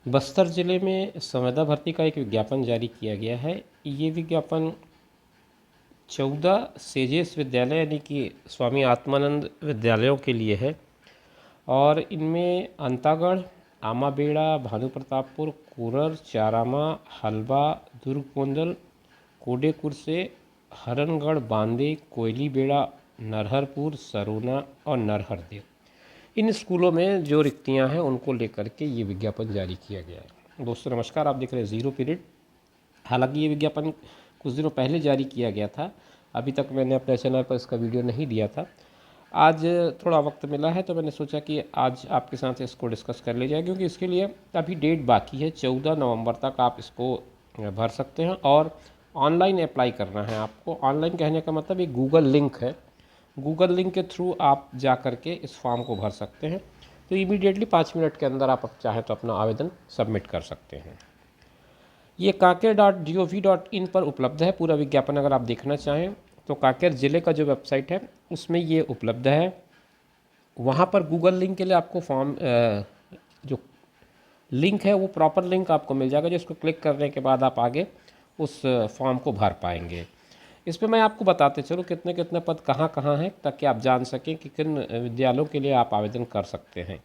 बस्तर ज़िले में संविदा भर्ती का एक विज्ञापन जारी किया गया है। ये विज्ञापन 14 सेजेस विद्यालय यानी कि स्वामी आत्मानंद विद्यालयों के लिए है और इनमें अंतागढ़, आमाबेड़ा, भानु प्रतापपुर, कुरर, चारामा, हलबा, दुर्ग गोंदल, कोडेकुर से हरनगढ़, बांदे, कोयली बेड़ा, नरहरपुर, सरोना और नरहरदेव, इन स्कूलों में जो रिक्तियां हैं उनको लेकर के ये विज्ञापन जारी किया गया है। दोस्तों नमस्कार, आप देख रहे हैं ज़ीरो पीरियड। हालांकि ये विज्ञापन कुछ दिनों पहले जारी किया गया था, अभी तक मैंने अपने चैनल पर इसका वीडियो नहीं दिया था। आज थोड़ा वक्त मिला है तो मैंने सोचा कि आज आपके साथ इसको डिस्कस कर लिया जाए, क्योंकि इसके लिए अभी डेट बाकी है। 14 नवंबर तक आप इसको भर सकते हैं और ऑनलाइन अप्लाई करना है आपको। ऑनलाइन कहने का मतलब एक गूगल लिंक है, गूगल लिंक के थ्रू आप जा कर के इस फॉर्म को भर सकते हैं। तो इमीडिएटली 5 मिनट के अंदर आप चाहें तो अपना आवेदन सबमिट कर सकते हैं। ये कांकेर.gov.in पर उपलब्ध है। पूरा विज्ञापन अगर आप देखना चाहें तो कांकेर ज़िले का जो वेबसाइट है उसमें ये उपलब्ध है। वहाँ पर गूगल लिंक के लिए आपको फॉर्म जो लिंक है वो प्रॉपर लिंक आपको मिल जाएगा, जिसको क्लिक करने के बाद आप आगे उस फॉर्म को भर पाएंगे। इसमें मैं आपको बताते चलूँ कितने कितने पद कहाँ कहाँ हैं, ताकि आप जान सकें कि किन विद्यालयों के लिए आप आवेदन कर सकते हैं।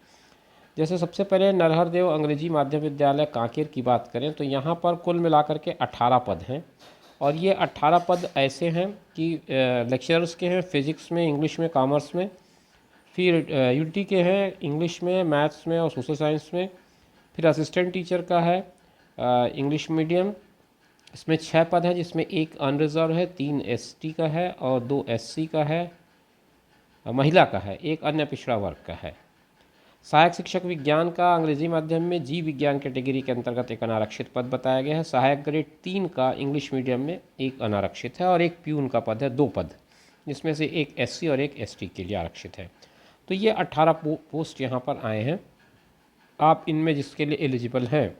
जैसे सबसे पहले नरहरदेव अंग्रेजी माध्यम विद्यालय कांकेर की बात करें तो यहाँ पर कुल मिलाकर के 18 पद हैं और ये 18 पद ऐसे हैं कि लेक्चरर्स के हैं फिज़िक्स में, इंग्लिश में, कॉमर्स में, फिर यूटी के हैं इंग्लिश में, मैथ्स में और सोशल साइंस में, फिर असिस्टेंट टीचर का है इंग्लिश मीडियम। इसमें 6 पद हैं जिसमें एक अनरिजर्व है, 3 एसटी का है और 2 एससी का है, महिला का है, एक अन्य पिछड़ा वर्ग का है। सहायक शिक्षक विज्ञान का अंग्रेजी माध्यम में जीव विज्ञान कैटेगरी के अंतर्गत एक अनारक्षित पद बताया गया है। सहायक ग्रेड 3 का इंग्लिश मीडियम में एक अनारक्षित है और एक प्यून का पद है, 2 पद, जिसमें से एक एससी और एक एसटी के लिए आरक्षित है। तो ये 18 पोस्ट यहाँ पर आए हैं। आप इनमें जिसके लिए एलिजिबल हैं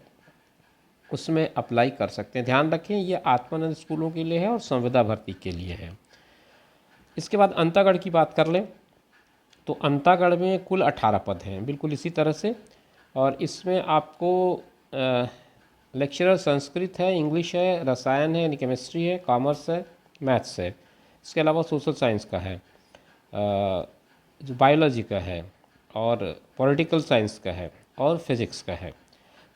उसमें अप्लाई कर सकते हैं। ध्यान रखें ये आत्मानंद स्कूलों के लिए है और संविदा भर्ती के लिए है। इसके बाद अंतागढ़ की बात कर लें तो अंतागढ़ में कुल 18 पद हैं, बिल्कुल इसी तरह से। और इसमें आपको लेक्चरर संस्कृत है, इंग्लिश है, रसायन है यानी केमिस्ट्री है, कॉमर्स है, मैथ्स है। इसके अलावा सोशल साइंस का है, जो बायोलॉजी का है और पॉलिटिकल साइंस का है और फिज़िक्स का है।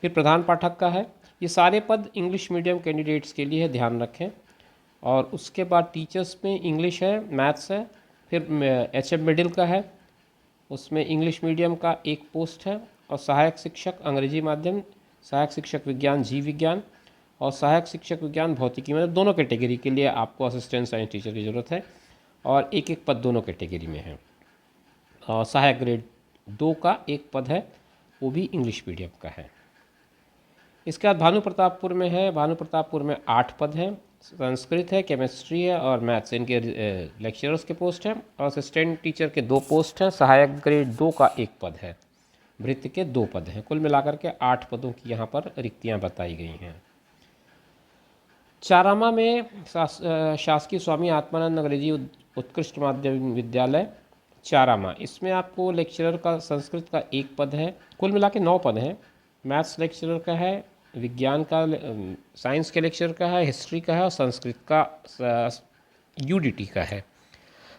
फिर प्रधान पाठक का है। ये सारे पद इंग्लिश मीडियम कैंडिडेट्स के लिए है, ध्यान रखें। और उसके बाद टीचर्स में इंग्लिश है, मैथ्स है, फिर एचएफ मिडिल का है, उसमें इंग्लिश मीडियम का एक पोस्ट है। और सहायक शिक्षक अंग्रेजी माध्यम, सहायक शिक्षक विज्ञान जीव विज्ञान और सहायक शिक्षक विज्ञान भौतिकी, मतलब दोनों कैटेगरी के लिए आपको असिस्टेंट साइंस टीचर की ज़रूरत है और एक एक पद दोनों कैटेगरी में है। और सहायक ग्रेड 2 का एक पद है, वो भी इंग्लिश मीडियम का है। इसके बाद भानु प्रतापपुर में है। भानु प्रतापपुर में 8 पद हैं, संस्कृत है, केमिस्ट्री है और मैथ्स, इनके लेक्चरर्स के पोस्ट हैं। और असिस्टेंट टीचर के 2 पोस्ट हैं। सहायक ग्रेड 2 का एक पद है, भृत्य के 2 पद हैं। कुल मिलाकर के 8 पदों की यहाँ पर रिक्तियाँ बताई गई हैं। चारामा में शासकीय स्वामी आत्मानंद अंग्रेजी उत्कृष्ट माध्यमिक विद्यालय चारामा, इसमें आपको लेक्चरर का संस्कृत का एक पद है। कुल मिला के 9 पद हैं। मैथ्स लेक्चरर का है, विज्ञान का, साइंस के लेक्चरर का है, हिस्ट्री का है और संस्कृत का यूडीटी का है।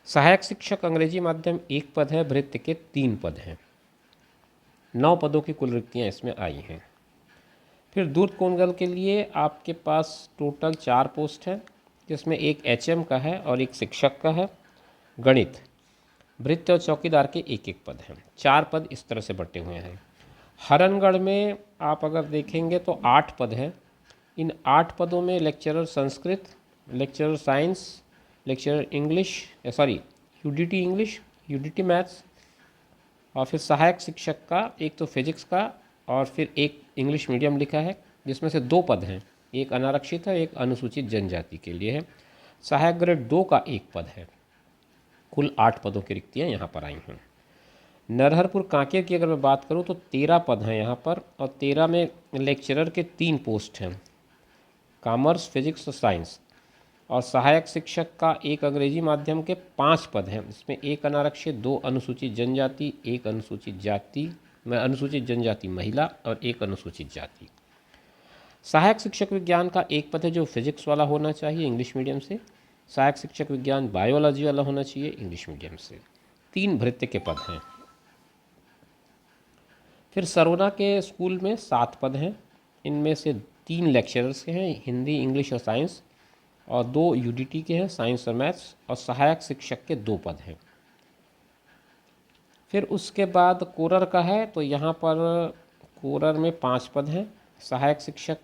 सहायक शिक्षक अंग्रेजी माध्यम एक पद है, भृत्य के 3 पद हैं। 9 पदों की कुल रिक्तियाँ इसमें आई हैं। फिर दूध कोंगल के लिए आपके पास टोटल 4 पोस्ट हैं, जिसमें एक एचएम का है और एक शिक्षक का है। गणित, भृत्य और चौकीदार के एक एक पद हैं। 4 पद इस तरह से बटे हुए हैं। हरनगढ़ में आप अगर देखेंगे तो 8 पद हैं। इन 8 पदों में lecturer Sanskrit, lecturer science, lecturer English, Utd English, Utd maths और फिर सहायक शिक्षक का एक तो फिजिक्स का और फिर एक इंग्लिश मीडियम लिखा है, जिसमें से 2 पद हैं, एक अनारक्षित है, एक अनुसूचित जनजाति के लिए है। सहायक ग्रेड 2 का एक पद है। कुल 8 पदों की रिक्तियाँ यहाँ पर आई हैं। नरहरपुर कांकेर की अगर मैं बात करूँ तो 13 पद हैं यहाँ पर और 13 में लेक्चरर के 3 पोस्ट हैं, कॉमर्स, फिजिक्स और साइंस। और सहायक शिक्षक का एक अंग्रेजी माध्यम के 5 पद हैं, इसमें एक अनारक्षित, 2 अनुसूचित जनजाति, एक अनुसूचित जाति में अनुसूचित जनजाति महिला और एक अनुसूचित जाति। सहायक शिक्षक विज्ञान का एक पद है जो फिजिक्स वाला होना चाहिए इंग्लिश मीडियम से। सहायक शिक्षक विज्ञान बायोलॉजी वाला होना चाहिए इंग्लिश मीडियम से। 3 भृत्य के पद हैं। फिर सरोना के स्कूल में 7 पद हैं। इनमें से 3 लेक्चरर्स के हैं, हिंदी, इंग्लिश और साइंस, और 2 यूडीटी के हैं, साइंस और मैथ्स, और सहायक शिक्षक के 2 पद हैं। फिर उसके बाद कोरर का है, तो यहाँ पर कोरर में 5 पद हैं। सहायक शिक्षक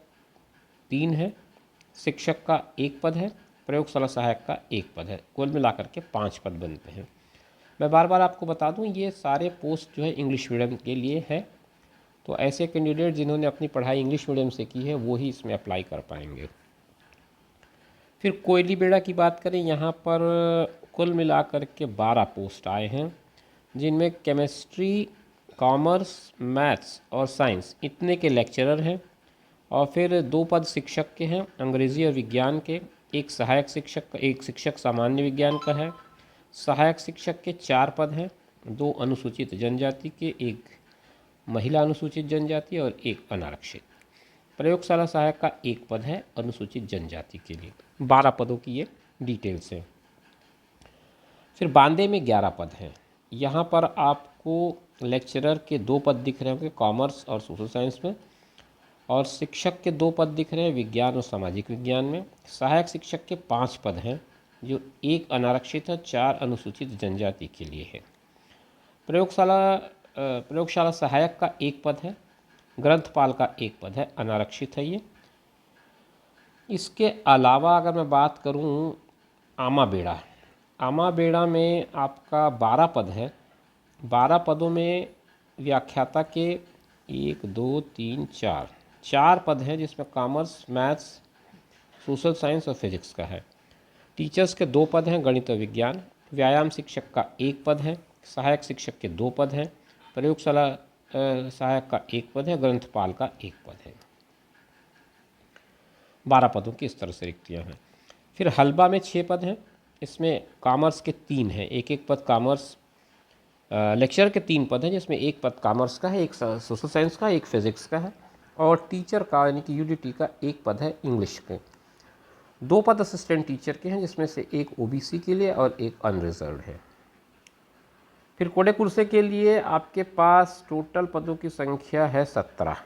3 है, शिक्षक का 1 पद है, प्रयोगशाला सहायक का 1 पद है। कुल मिलाकर के 5 पद बनते हैं। मैं बार बार आपको बता दूं, ये सारे पोस्ट जो है इंग्लिश मीडियम के लिए है, तो ऐसे कैंडिडेट जिन्होंने अपनी पढ़ाई इंग्लिश मीडियम से की है वो ही इसमें अप्लाई कर पाएंगे। फिर कोयली बेड़ा की बात करें, यहाँ पर कुल मिलाकर के 12 पोस्ट आए हैं, जिनमें केमिस्ट्री, कॉमर्स, मैथ्स और साइंस इतने के लेक्चरर हैं, और फिर 2 पद शिक्षक के हैं, अंग्रेज़ी और विज्ञान के। एक सहायक शिक्षक का, एक शिक्षक सामान्य विज्ञान का है। सहायक शिक्षक के 4 पद हैं, 2 अनुसूचित जनजाति के, एक महिला अनुसूचित जनजाति और एक अनारक्षित। प्रयोगशाला सहायक का 1 पद है अनुसूचित जनजाति के लिए। 12 पदों की ये डिटेल्स हैं। फिर बांदे में 11 पद हैं। यहाँ पर आपको लेक्चरर के 2 पद दिख रहे होंगे कॉमर्स और सोशल साइंस में, और शिक्षक के 2 पद दिख रहे हैं विज्ञान और सामाजिक विज्ञान में। सहायक शिक्षक के 5 पद हैं, जो 1 अनारक्षित है, 4 अनुसूचित जनजाति के लिए है। प्रयोगशाला सहायक का 1 पद है, ग्रंथपाल का 1 पद है, अनारक्षित है ये। इसके अलावा अगर मैं बात करूं आमा बेड़ा में आपका 12 पद है। 12 पदों में व्याख्याता के 1 2 3 4 पद हैं, जिसमें कॉमर्स, मैथ्स, सोशल साइंस और फिजिक्स का है। टीचर्स के 2 पद हैं, गणित और विज्ञान। व्यायाम शिक्षक का 1 पद है, सहायक शिक्षक के 2 पद हैं, प्रयोगशाला सहायक का 1 पद है, ग्रंथपाल का 1 पद है। 12 पदों की इस तरह से रिक्तियाँ हैं। फिर हलबा में 6 पद हैं, इसमें कॉमर्स के 3 हैं, एक पद कॉमर्स। लेक्चर के 3 पद हैं, जिसमें 1 पद कॉमर्स का है, एक सोशल साइंस का, एक फिजिक्स का है, और टीचर का यानी कि यूडीटी का 1 पद है इंग्लिश के। 2 पद असिस्टेंट टीचर के हैं, जिसमें से एक ओबीसी के लिए और एक अनरिजर्व्ड है। फिर कोडे कुर्से के लिए आपके पास टोटल पदों की संख्या है 17,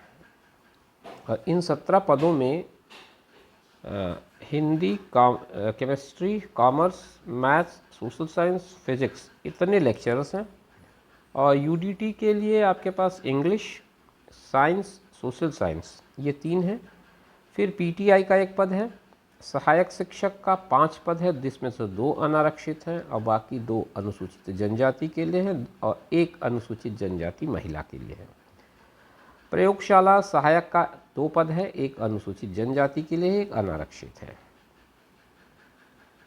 और इन 17 पदों में Hindi, chemistry, commerce, maths, social science, physics इतने लेक्चरर्स हैं, और यूडीटी के लिए आपके पास इंग्लिश, साइंस, सोशल साइंस ये 3 हैं। फिर पीटीआई का 1 पद है, सहायक शिक्षक का 5 पद है, जिसमें से 2 अनारक्षित हैं और बाकी 2 अनुसूचित जनजाति के लिए हैं, और 1 अनुसूचित जनजाति महिला के लिए है। प्रयोगशाला सहायक का 2 पद है, 1 अनुसूचित जनजाति के लिए, 1 अनारक्षित है।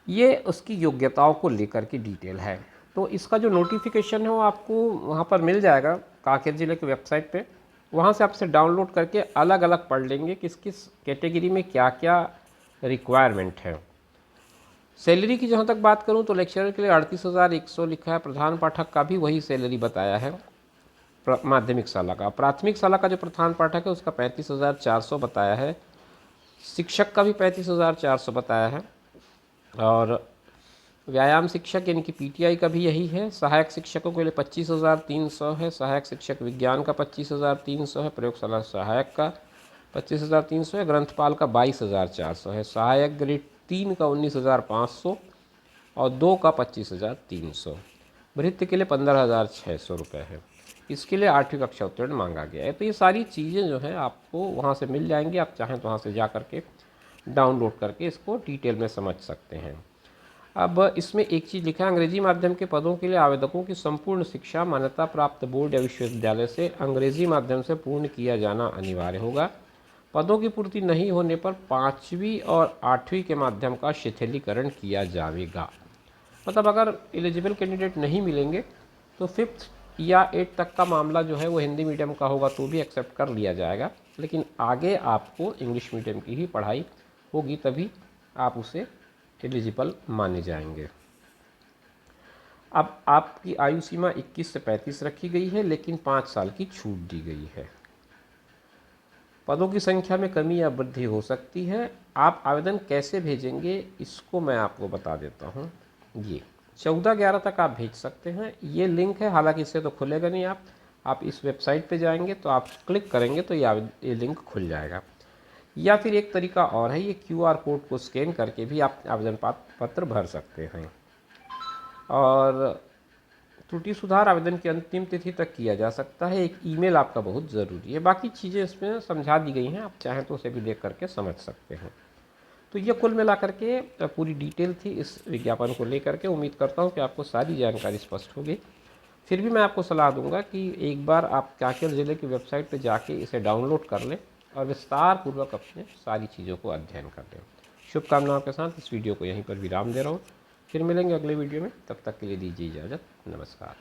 ये उसकी योग्यताओं को लेकर के डिटेल है। तो इसका जो नोटिफिकेशन है वो आपको वहाँ पर मिल जाएगा कांकेर जिले की वेबसाइट पे। वहाँ से आपसे डाउनलोड करके अलग अलग पढ़ लेंगे किस किस कैटेगरी में क्या क्या रिक्वायरमेंट है। सैलरी की जहाँ तक बात करूँ तो लेक्चरर के लिए 38,100 लिखा है। प्रधान पाठक का भी वही सैलरी बताया है माध्यमिक शाला का। प्राथमिक शाला का जो प्रधान पाठक है उसका 35,400 बताया है। शिक्षक का भी 35,400 बताया है, और व्यायाम शिक्षक यानी कि पीटीआई का भी यही है। सहायक शिक्षकों के लिए 25,300 है, सहायक शिक्षक विज्ञान का 25,300 है, प्रयोगशाला सहायक का 25,300 है, ग्रंथपाल का 22,400 है, सहायक ग्रेड 3 का 19,500 और 2 का 25,300। भृत्य के लिए 15,600 रुपये है। इसके लिए 8वीं कक्षा उत्तीर्ण मांगा गया है। तो ये सारी चीज़ें जो हैं आपको वहाँ से मिल जाएंगी, आप चाहें तो वहाँ से जा करके डाउनलोड करके इसको डिटेल में समझ सकते हैं। अब इसमें एक चीज़ लिखा है, अंग्रेजी माध्यम के पदों के लिए आवेदकों की संपूर्ण शिक्षा मान्यता प्राप्त बोर्ड या विश्वविद्यालय से अंग्रेजी माध्यम से पूर्ण किया जाना अनिवार्य होगा। पदों की पूर्ति नहीं होने पर 5वीं और 8वीं के माध्यम का शिथिलीकरण किया जाएगा। मतलब अगर एलिजिबल कैंडिडेट नहीं मिलेंगे तो 5th या 8th तक का मामला जो है वो हिंदी मीडियम का होगा तो भी एक्सेप्ट कर लिया जाएगा, लेकिन आगे आपको इंग्लिश मीडियम की ही पढ़ाई होगी, तभी आप उसे एलिजिबल माने जाएंगे। अब आपकी आयु सीमा 21 से 35 रखी गई है, लेकिन 5 साल की छूट दी गई है। पदों की संख्या में कमी या वृद्धि हो सकती है। आप आवेदन कैसे भेजेंगे इसको मैं आपको बता देता हूँ। ये 14/11 तक आप भेज सकते हैं। ये लिंक है, हालांकि इससे तो खुलेगा नहीं। आप इस वेबसाइट पे जाएंगे तो आप क्लिक करेंगे तो ये लिंक खुल जाएगा। या फिर एक तरीका और है, ये QR कोड को स्कैन करके भी आप आवेदन पत्र भर सकते हैं। और त्रुटि सुधार आवेदन की अंतिम तिथि तक किया जा सकता है। एक ईमेल आपका बहुत ज़रूरी है। बाकी चीज़ें इसमें समझा दी गई हैं, आप चाहें तो उसे भी देख करके समझ सकते हैं। तो ये कुल मिला करके पूरी डिटेल थी इस विज्ञापन को लेकर के। उम्मीद करता हूँ कि आपको सारी जानकारी स्पष्ट होगी। फिर भी मैं आपको सलाह दूंगा कि एक बार आप कांकेर ज़िले की वेबसाइट पर जाके इसे डाउनलोड कर लें और विस्तार पूर्वक अपने सारी चीज़ों को अध्ययन कर लें। शुभकामनाओं के साथ इस वीडियो को यहीं पर विराम दे रहा हूँ। फिर मिलेंगे अगले वीडियो में, तब तक के लिए दीजिए इजाज़त। नमस्कार।